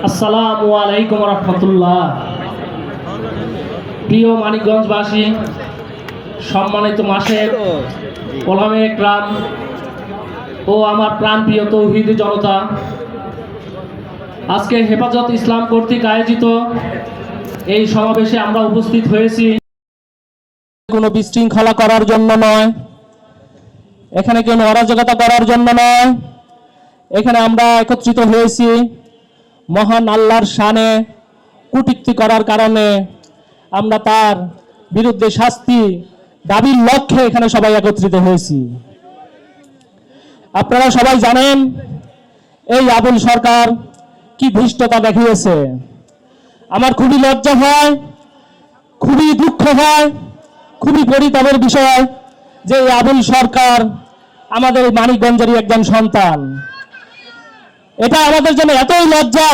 আসসালামু আলাইকুম রহমতুল্লাহ। প্রিয় মানিকগঞ্জবাসী, সম্মানিত মাসের ওলামে একরাম ও আমার প্রাণপ্রিয় তৌহিদি জনতা, আজকে হেফাজত ইসলাম কর্তৃক আয়োজিত এই সমাবেশে আমরা উপস্থিত হয়েছি কোনো বিশৃঙ্খলা করার জন্য নয়, এখানে কোনো অরাজকতা করার জন্য নয়। এখানে আমরা একত্রিত হয়েছি মহান আল্লাহর শানে কটূক্তি করার কারণে, আমরা তার বিরুদ্ধে শাস্তি দাবির লক্ষ্যে এখানে সবাই একত্রিত হয়েছি। আপনারা সবাই জানেন এই আবুল সরকার কি ধৃষ্টতা দেখিয়েছে। আমার খুবই লজ্জা হয়, খুবই দুঃখ হয়, খুবই পরিতাপের বিষয় যে এই আবুল সরকার আমাদের মানিকগঞ্জেরই একজন সন্তান। এটা আমাদের জন্য এতই লজ্জা,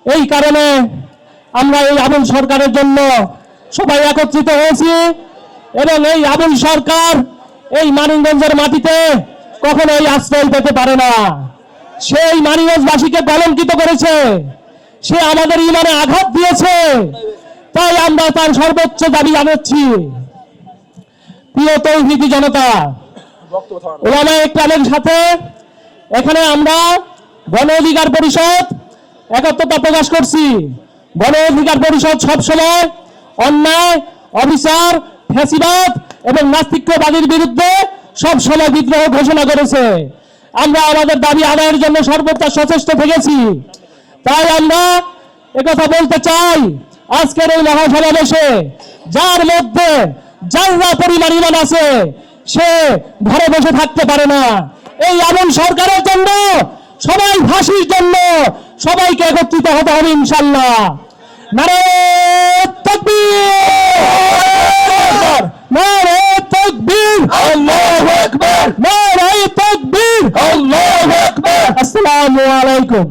এই কারণে আমরা এই আবুল সরকারের জন্য সবাই একত্রিত হয়েছি। এবং এই আবুল সরকার এই মানিকগঞ্জের মাটিতে কখনো এই আশ্রয় পেতে পারে না। সেই মানিকগঞ্জবাসীকে কলঙ্কিত করেছে, সে আমাদের ইমানে আঘাত দিয়েছে, তাই আমরা তার সর্বোচ্চ দাবি জানাচ্ছি। প্রিয় তৌহিদি জনতা, ওলামা একরামের সাথে এখানে আমরা গণ অধিকার পরিষদ একত্রতা প্রকাশ করছি। গণ অধিকার পরিষদ সবসময় অন্যায়, অবিচার, ফ্যাসিবাদ এবং নাস্তিক্যবাদীর বিরুদ্ধে সবসময় বিদ্রোহ ঘোষণা করেছে। আমরা আমাদের দাবি আদায়ের জন্য সর্বদা সচেষ্ট থেকেছি। তাই আমরা একথা বলতে চাই, আজকের এই মহাসমাবেশে যার মধ্যে যারা পরিমাণ ইমান আছে সে ঘরে বসে থাকতে পারে না। এই আবুল সরকারের জন্য, সবাই ফাঁসির জন্য সবাইকে একত্রিত হতে হবে ইনশাআল্লাহ। নারে তাকবীর, নারে তাকবীর, আল্লাহু আকবার, নারে তাকবীর, আল্লাহু আকবার। আসসালামু আলাইকুম।